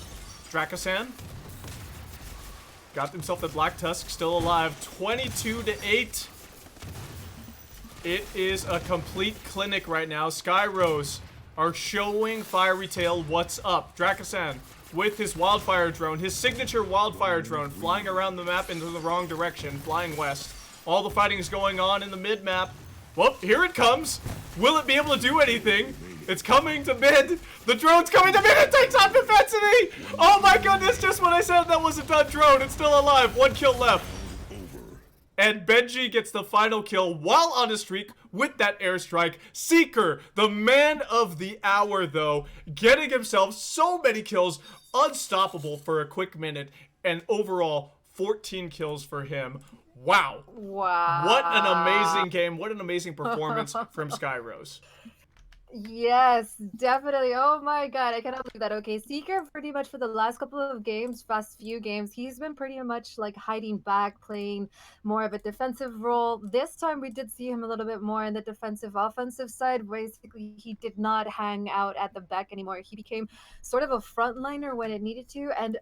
Dracasan. Got himself the Black Tusk, still alive. 22-8. It is a complete clinic right now. Skyrose are showing FieryTale what's up. Dracasan with his wildfire drone, his signature wildfire drone, flying around the map into the wrong direction, flying west. All the fighting is going on in the mid-map. Well, here it comes. Will it be able to do anything? It's coming to mid. The drone's coming to mid. It takes on Vipensity. Oh my goodness, just when I said that was a done drone, it's still alive. 1 kill left. And Benji gets the final kill while on a streak with that airstrike. Seeker, the man of the hour, though, getting himself so many kills, unstoppable for a quick minute, and overall 14 kills for him. Wow. Wow. What an amazing game. What an amazing performance from Skyrose. Yes, definitely. Oh my god, I cannot believe that. Okay, Seeker pretty much for the last couple of games, past few games, he's been pretty much like hiding back, playing more of a defensive role. This time we did see him a little bit more in the defensive offensive side. Basically, he did not hang out at the back anymore. He became sort of a frontliner when it needed to, and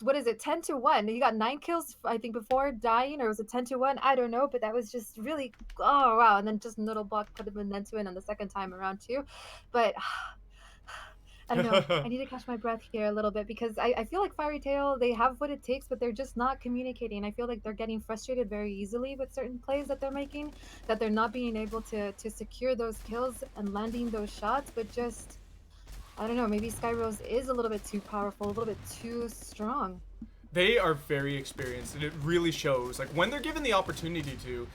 what is it, 10-1? He got 9 kills, I think, before dying, or was it 10-1? I don't know, but that was just really, oh wow. And then just Nuddlebot put him an end to it on the second time around too. But I don't know. I need to catch my breath here a little bit because I feel like FieryTale, they have what it takes, but they're just not communicating. I feel like they're getting frustrated very easily with certain plays that they're making, that they're not being able to secure those kills and landing those shots, but just, I don't know, maybe Skyrose is a little bit too powerful, a little bit too strong. They are very experienced, and it really shows. Like, when they're given the opportunity to,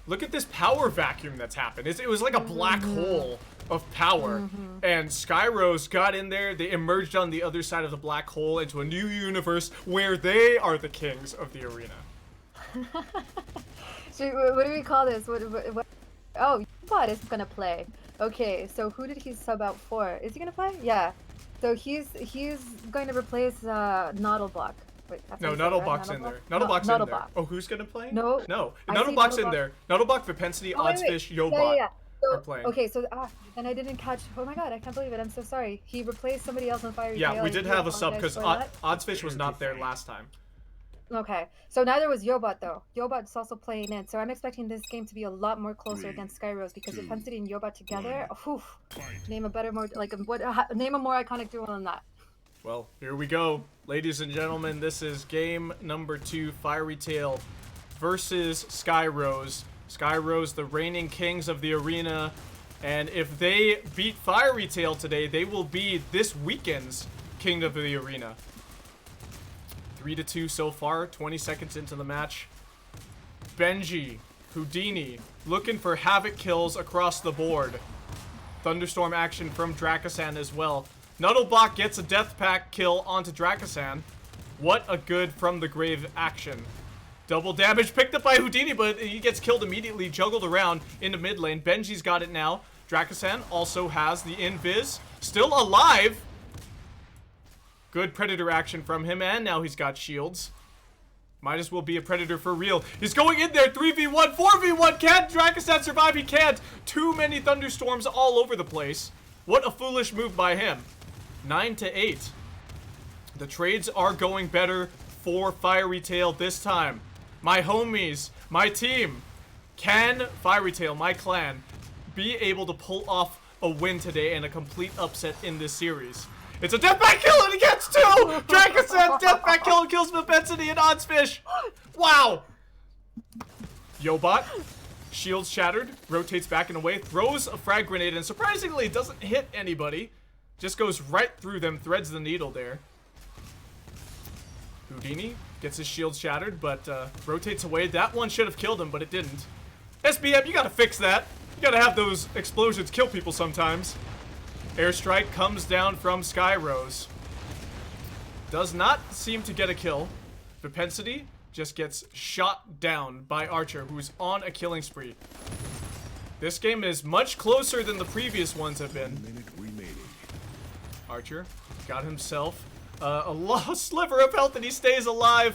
look at this power vacuum that's happened. It was like a black hole of power. And Skyrose got in there. They emerged on the other side of the black hole into a new universe where they are the kings of the arena. So, what do we call this? What? Oh, Bot is gonna play. Okay, so who did he sub out for? Is he gonna play? Yeah. So he's going to replace Noddleblock. Wait, that's No, how you say it, right? Nuddlebox in there. No, Nuddlebox in there. Nuddleblock. Oh, who's gonna play? No. No. I see Nuddlebox in Nuddleblock. there. Nuddlebox, Vipensity, Oh, wait, Oddsfish, wait. Yobot Yeah. are playing. Okay, so then I didn't catch. Oh my god, I can't believe it. I'm so sorry. He replaced somebody else on FieryTale. Yeah, we I did do have a sub because apologize for that. Oddsfish was not there last time. Okay, so neither was Yobot though. Yobot's also playing in, so I'm expecting this game to be a lot more closer against Skyrose because if Vipensity and Yobot together, name a better, more name a more iconic duo than that. Well, here we go. Ladies and gentlemen, this is game number 2, FieryTale versus Skyrose. Skyrose, the reigning kings of the arena. And if they beat FieryTale today, they will be this weekend's king of the arena. 3-2 so far, 20 seconds into the match. Benji, Houdini, looking for havoc kills across the board. Thunderstorm action from Dracosan as well. Nuddleblock gets a death pack kill onto Dracosan. What a good from the grave action. Double damage picked up by Houdini, but he gets killed immediately, juggled around into mid lane. Benji's got it now. Dracosan also has the invis. Still alive. Good predator action from him, and now he's got shields. Might as well be a predator for real. He's going in there, 3v1, 4v1. Can Dracosan survive? He can't. Too many thunderstorms all over the place. What a foolish move by him. 9-8. The trades are going better for FieryTale this time. My homies, my team. Can FieryTale, my clan, be able to pull off a win today and a complete upset in this series? It's a deathback kill and he gets 2! Dracosan deathback kill and kills Vipensity and Oddsfish. Wow. Yobot, shields shattered, rotates back and away, throws a frag grenade and surprisingly doesn't hit anybody. Just goes right through them, threads the needle there. Houdini gets his shield shattered, but rotates away. That one should have killed him, but it didn't. SBM, you gotta fix that. You gotta have those explosions kill people sometimes. Airstrike comes down from Skyrose. Does not seem to get a kill. Vipensity just gets shot down by Archer, who's on a killing spree. This game is much closer than the previous ones have been. Archer got himself a sliver of health and he stays alive.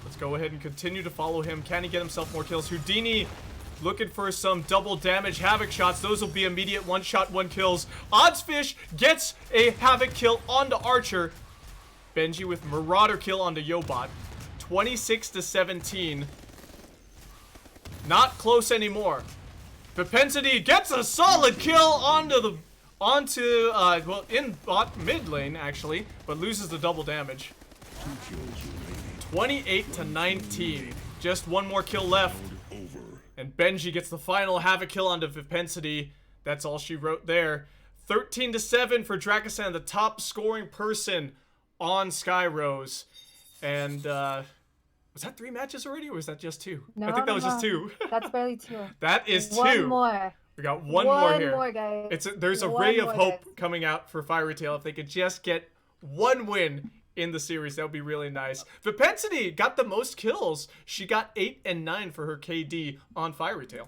Let's go ahead and continue to follow him. Can he get himself more kills? Houdini looking for some double damage havoc shots. Those will be immediate one-shot, one kills. Oddsfish gets a havoc kill onto Archer. Benji with marauder kill onto Yobot. 26-17. Not close anymore. Vipensity gets a solid kill in bot mid lane actually, but loses the double damage. 28-19. Just one more kill left. And Benji gets the final havoc kill onto Vipensity. That's all she wrote there. 13-7 for Dracosan, the top scoring person on Skyrose. And was that 3 matches already, or was that just 2? No, I think that was just 2. That's barely 2. That is 2. One more. We got one more here. One more, guys. There's a ray of hope coming out for FieryTale. If they could just get one win in the series, that would be really nice. Vipensity got the most kills. She got 8 and 9 for her KD on FieryTale.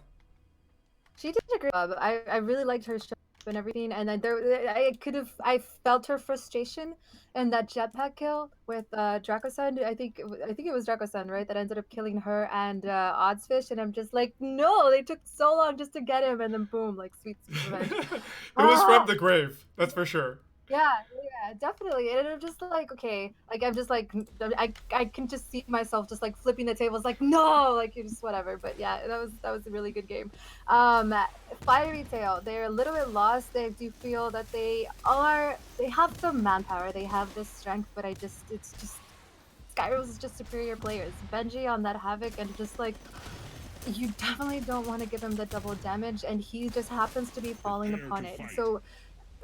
She did a great job. I really liked her show and everything, and I felt her frustration in that jetpack kill with Dracosan. I think it was Dracosan, right, that ended up killing her and Oddsfish, and I'm just like, no, they took so long just to get him, and then boom, like sweet revenge. It was from the grave, that's for sure. Yeah, definitely. And I'm just like, okay, like I'm just like, I can just see myself just like flipping the tables, like no, like it's whatever. But yeah, that was a really good game. FieryTale, they're a little bit lost. They do feel that they have some manpower, they have this strength, but it's just Skyrose is just superior players. Benji on that havoc, and just like, you definitely don't want to give him the double damage, and he just happens to be falling upon it. So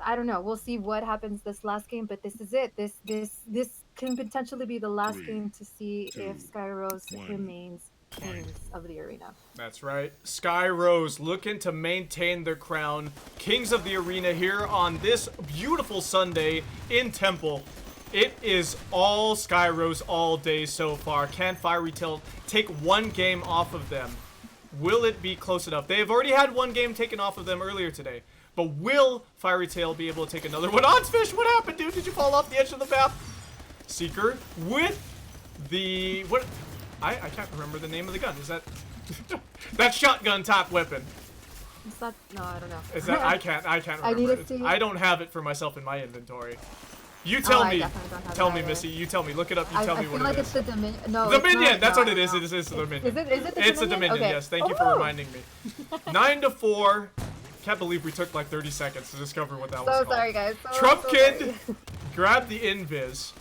I don't know. We'll see what happens this last game, but this is it. This can potentially be the last game to see if Skyrose remains kings of the arena. That's right. Skyrose looking to maintain their crown. Kings of the arena here on this beautiful Sunday in Temple. It is all Skyrose all day so far. Can FieryTale take one game off of them? Will it be close enough? They have already had one game taken off of them earlier today. But will FieryTale be able to take another one? Oddsfish, what happened, dude? Did you fall off the edge of the map? Seeker with the... what? I can't remember the name of the gun. Is that... that shotgun top weapon. Is that... No, I don't know. Is that... I can't remember. I need to see. I don't have it for myself in my inventory. You tell me. Tell me, either. Missy. You tell me. Look it up. You tell me what like it is. It's the Dominion. No, the it's Dominion. Not, That's no, what it is. no. It is the Dominion. Is it the It's Dominion? the Dominion. Okay. Yes. Thank you for reminding me. 9-4. Can't believe we took like 30 seconds to discover what that was called. So sorry, guys. Trumpkin grabbed the invis.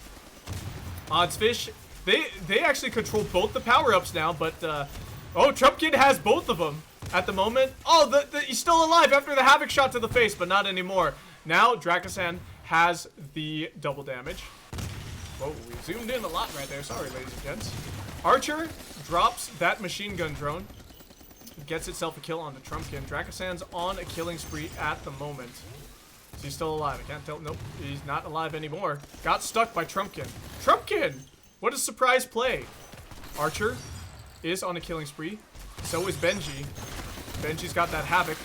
Oddsfish. They actually control both the power-ups now, but oh, Trumpkin has both of them at the moment. Oh, he's still alive after the Havoc shot to the face, but not anymore. Now Dracosan has the double damage. Whoa, we zoomed in a lot right there. Sorry, ladies and gents. Archer drops that machine gun drone. Gets itself a kill on the Trumpkin. Dracosan's on a killing spree at the moment. Is he still alive? I can't tell. Nope, he's not alive anymore. Got stuck by Trumpkin. Trumpkin! What a surprise play. Archer is on a killing spree. So is Benji. Benji's got that Havoc.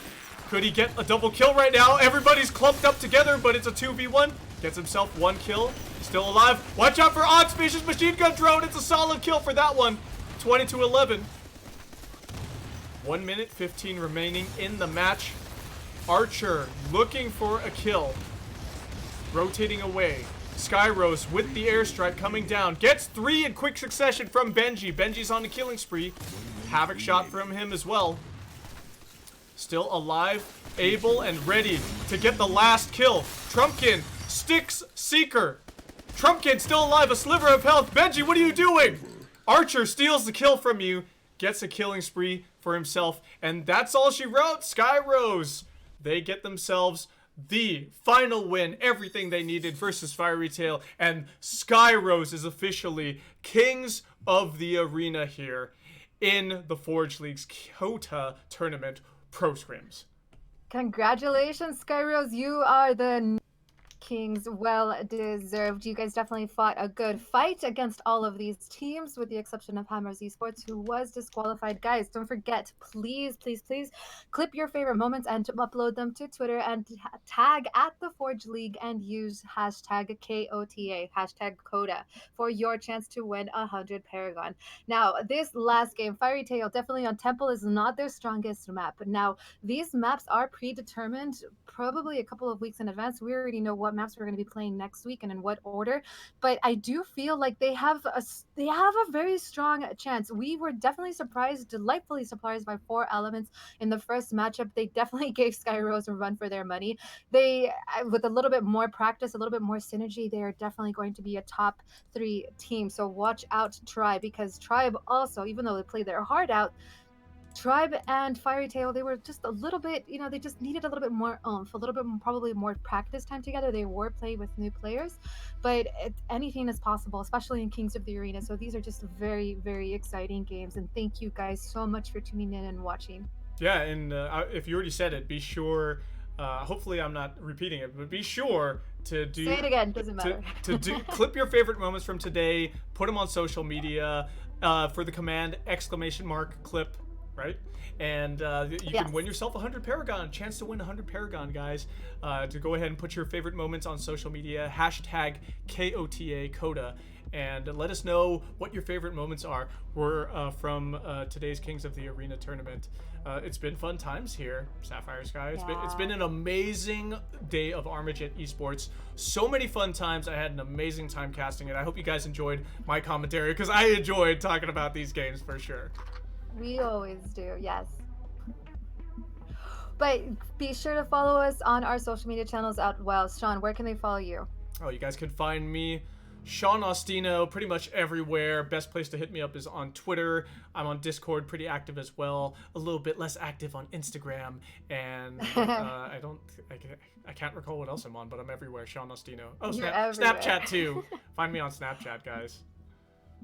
Could he get a double kill right now? Everybody's clumped up together, but it's a 2v1. Gets himself one kill. Still alive. Watch out for Oddsfish's machine gun drone. It's a solid kill for that one. 20-11. 1 minute 15 remaining in the match. Archer looking for a kill. Rotating away. Skyrose with the airstrike coming down. Gets 3 in quick succession from Benji. Benji's on the killing spree. Havoc shot from him as well. Still alive, able, and ready to get the last kill. Trumpkin sticks Seeker. Trumpkin still alive, a sliver of health. Benji, what are you doing? Archer steals the kill from you. Gets a killing spree for himself. And that's all she wrote. Skyrose. They get themselves the final win. Everything they needed versus FieryTale. And Skyrose is officially kings of the arena here in the Forge League's Kota tournament pro scrims. Congratulations, Skyrose. You are the Kings. Well deserved. You guys definitely fought a good fight against all of these teams, with the exception of Hammers Esports, who was disqualified. Guys, don't forget, please clip your favorite moments and to upload them to Twitter and tag at the Forge League and use hashtag KOTA, hashtag Coda, for your chance to win 100 Paragon. Now, this last game, FieryTale definitely on Temple is not their strongest map. Now, these maps are predetermined probably a couple of weeks in advance. We already know what maps we're going to be playing next week and in what order, but I do feel like they have a very strong chance. We were definitely delightfully surprised by 4Elements in the first matchup. They definitely gave Skyrose a run for their money. They, with a little bit more practice, a little bit more synergy, they are definitely going to be a top 3 team. So watch out, Tribe, because Tribe also, even though they played their heart out, Tribe and FieryTale, they were just a little bit, they just needed a little bit more oomph, a little bit probably more practice time together. They were playing with new players, but anything is possible, especially in Kings of the Arena. So these are just very, very exciting games. And thank you guys so much for tuning in and watching. Yeah, and if you already said it, be sure, hopefully I'm not repeating it, but be sure to do... Say it again, doesn't matter. Clip your favorite moments from today, put them on social media for the command !clip. Right? And you can win yourself 100 Paragon. Chance to win 100 Paragon, guys. To go ahead and put your favorite moments on social media. Hashtag KOTA, Coda. And let us know what your favorite moments are. We're from today's Kings of the Arena tournament. It's been fun times here, Sapphire Sky. It's been an amazing day of Armajet Esports. So many fun times. I had an amazing time casting it. I hope you guys enjoyed my commentary, because I enjoyed talking about these games for sure. We always do, yes. But be sure to follow us on our social media channels as well. Sean, where can they follow you? Oh, you guys can find me, Sean Ostino, pretty much everywhere. Best place to hit me up is on Twitter. I'm on Discord, pretty active as well. A little bit less active on Instagram. And I can't recall what else I'm on, but I'm everywhere. Sean Ostino. Oh, Snapchat too. Find me on Snapchat, guys.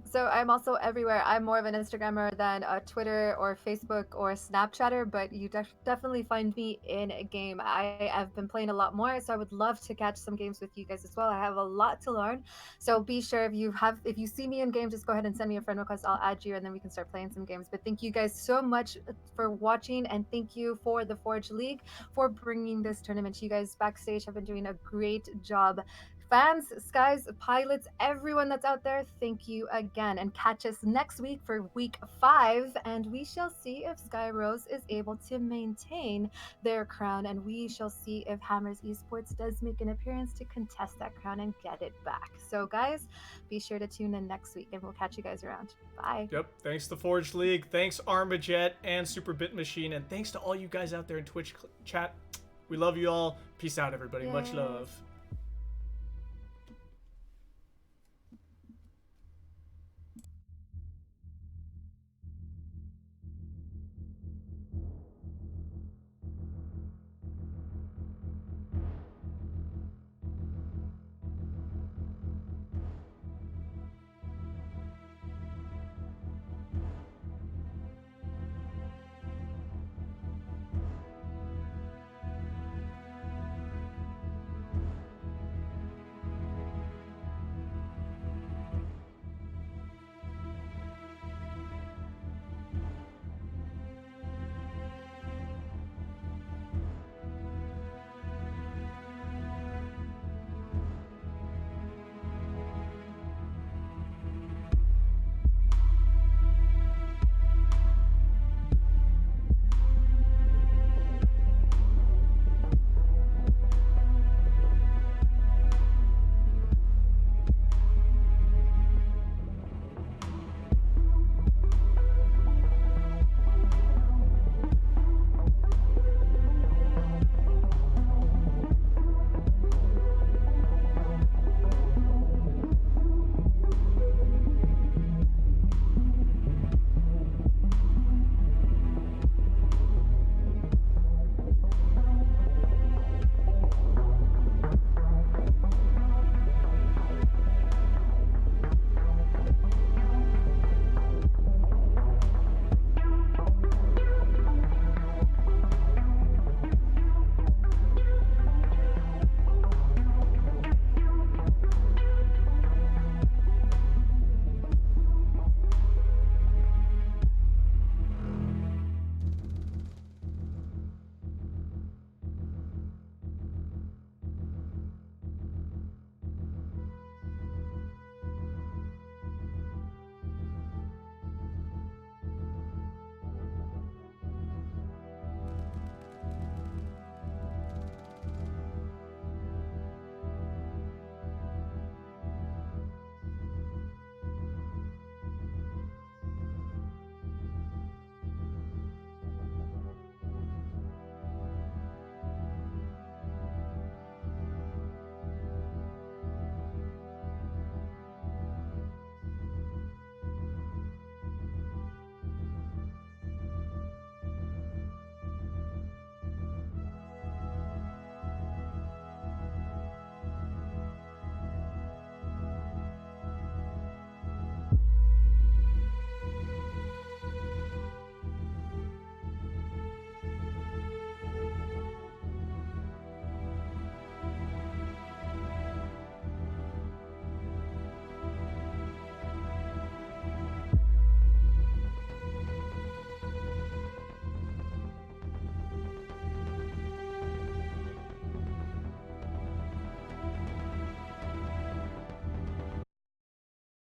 So I'm also everywhere. I'm more of an Instagrammer than a Twitter or Facebook or Snapchatter, but you definitely find me in a game. I have been playing a lot more, so I would love to catch some games with you guys as well. I have a lot to learn, so be sure if you see me in game, just go ahead and send me a friend request. I'll add you, and then we can start playing some games. But thank you guys so much for watching, and thank you for the Forge League for bringing this tournament. You guys backstage have been doing a great job. Fans, skies, pilots, everyone that's out there, thank you again. And catch us next week for week 5. And we shall see if Skyrose is able to maintain their crown. And we shall see if Hammers Esports does make an appearance to contest that crown and get it back. So, guys, be sure to tune in next week and we'll catch you guys around. Bye. Yep. Thanks to Forge League. Thanks Armajet and Super Bit Machine. And thanks to all you guys out there in Twitch chat. We love you all. Peace out, everybody. Much love.